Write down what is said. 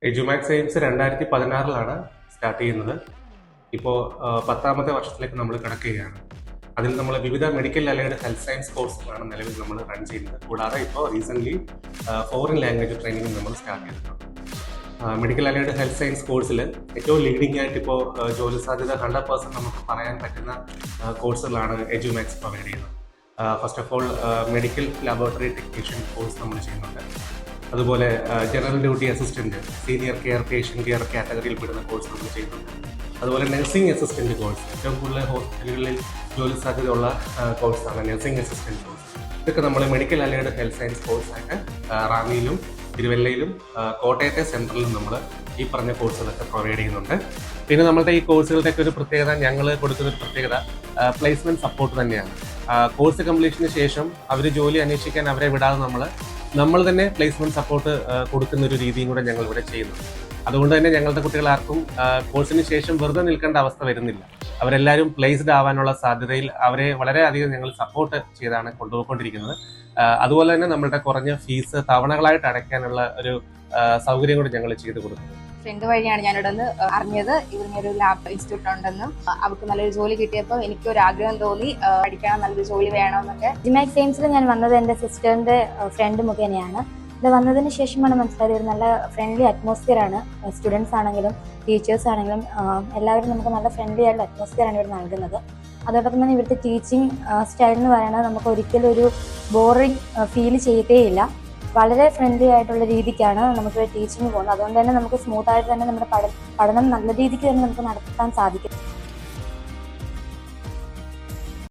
എഡ്യൂമാക്സ് AIIMS 2016 start ചെയ്യുന്നത്. ഇപ്പോൾ 10ാമത്തെ വർഷത്തിലേക്ക് നമ്മൾ കിടക്കുകയാണ്. അതിൽ നമ്മൾ വിവിധ മെഡിക്കൽ അലൈഡ് ഹെൽത്ത് സയൻസ് കോഴ്സുകളാണ് നിലവിൽ നമ്മൾ റൺ ചെയ്യുന്നത്. കൂടാതെ ഇപ്പോൾ റീസെൻ്റ്ലി ഫോറിൻ ലാംഗ്വേജ് ട്രെയിനിങ് നമ്മൾ സ്റ്റാർട്ട് ചെയ്തിട്ടുണ്ട്. മെഡിക്കൽ അലൈഡ് ഹെൽത്ത് സയൻസ് കോഴ്സിൽ ഏറ്റവും ലീഡിംഗ് ആയിട്ട് ഇപ്പോൾ ജോലി സാധ്യത 100% നമുക്ക് പറയാൻ പറ്റുന്ന കോഴ്സുകളാണ് എഡ്യൂമാക്സ് പ്രൊവൈഡ് ചെയ്യുന്നത്. First of all medical laboratory technician course നമ്മൾ ചെയ്യുന്നുണ്ട്. അതുപോലെ general duty assistant, senior care, patient care കാറ്റഗറിയിൽ പെടുന്ന കോഴ്സ് നമ്മൾ ചെയ്യുന്നുണ്ട്. അതുപോലെ നഴ്സിംഗ് അസിസ്റ്റന്റ് കോഴ്സ്, ഏറ്റവും കൂടുതൽ ഹോസ്പിറ്റലുകളിൽ ജോലി സാധ്യതയുള്ള കോഴ്സാണ് നഴ്സിംഗ് അസിസ്റ്റന്റ് കോഴ്സ്. ഇതൊക്കെ നമ്മൾ മെഡിക്കൽ അലൈഡ് ഹെൽത്ത് സയൻസ് കോഴ്സായിട്ട് റാന്നിയിലും തിരുവല്ലയിലും കോട്ടയത്തെ സെൻറ്ററിലും നമ്മൾ ഈ പറഞ്ഞ കോഴ്സുകളൊക്കെ പ്രൊവൈഡ് ചെയ്യുന്നുണ്ട്. പിന്നെ നമ്മളുടെ ഈ കോഴ്സുകളുടെയൊക്കെ ഒരു പ്രത്യേകത, ഞങ്ങൾ കൊടുക്കുന്ന ഒരു പ്രത്യേകത പ്ലേസ്മെന്റ് സപ്പോർട്ട് തന്നെയാണ്. കോഴ്സ് കംപ്ലീഷന് ശേഷം അവർ ജോലി അന്വേഷിക്കാൻ അവരെ വിടാതെ നമ്മൾ തന്നെ പ്ലേസ്മെന്റ് സപ്പോർട്ട് കൊടുക്കുന്ന ഒരു രീതിയും കൂടെ ഞങ്ങൾ ഇവിടെ ചെയ്യുന്നു. അതുകൊണ്ട് തന്നെ ഞങ്ങളുടെ കുട്ടികൾ ആർക്കും കോഴ്സിന് ശേഷം വെറുതെ നിൽക്കേണ്ട അവസ്ഥ വരുന്നില്ല. അവരെല്ലാവരും പ്ലേസ്ഡ് ആവാനുള്ള സാധ്യതയിൽ അവരെ വളരെയധികം ഞങ്ങൾ സപ്പോർട്ട് ചെയ്താണ് കൊണ്ടുപോയിക്കൊണ്ടിരിക്കുന്നത്. അതുപോലെ തന്നെ നമ്മളുടെ കുറഞ്ഞ ഫീസ് തവണകളായിട്ട് അടയ്ക്കാനുള്ള ഒരു സൗകര്യം കൂടി ഞങ്ങൾ ചെയ്തു കൊടുക്കുന്നു. ഫ്രണ്ട് വഴിയാണ് ഞാനിവിടെ നിന്ന് അറിഞ്ഞത് ഇവിടുന്നൊരു ലാബ് ഇൻസ്റ്റിറ്റ്യൂട്ട് ഉണ്ടെന്നും അവർക്ക് നല്ലൊരു ജോലി കിട്ടിയപ്പോൾ എനിക്കൊരു ആഗ്രഹം തോന്നി, പഠിക്കണം, നല്ലൊരു ജോലി വേണമെന്നൊക്കെ. എഡ്യൂമാക്സ് എയിംസിൽ ഞാൻ വന്നത് എൻ്റെ സിസ്റ്ററിൻ്റെ ഫ്രണ്ട് മുഖേനയാണ്. ഇത് വന്നതിന് ശേഷമാണ് മനസ്സിലായത് ഒരു നല്ല ഫ്രണ്ട്ലി അറ്റ്മോസ്ഫിയർ ആണ്. സ്റ്റുഡൻസ് ആണെങ്കിലും ടീച്ചേഴ്സ് ആണെങ്കിലും എല്ലാവരും നമുക്ക് നല്ല ഫ്രണ്ട്ലി ആയിട്ടുള്ള അറ്റ്മോസ്ഫിയർ ആണ് ഇവിടെ നൽകുന്നത്. അതോടൊപ്പം തന്നെ ഇവിടുത്തെ ടീച്ചിങ് സ്റ്റൈൽ എന്ന് പറയുന്നത് നമുക്ക് ഒരിക്കലും ഒരു ബോറിംഗ് ഫീൽ ചെയ്തേയില്ല. വളരെ ഫ്രണ്ട്ലി ആയിട്ടുള്ള രീതിക്കാണ് നമുക്ക് ടീച്ചിങ് പോകുന്നത്. അതുകൊണ്ട് തന്നെ നമുക്ക് സ്മൂത്തായിട്ട് തന്നെ നമ്മുടെ പഠനം നല്ല രീതിക്ക് തന്നെ നമുക്ക് നടത്താൻ സാധിക്കും.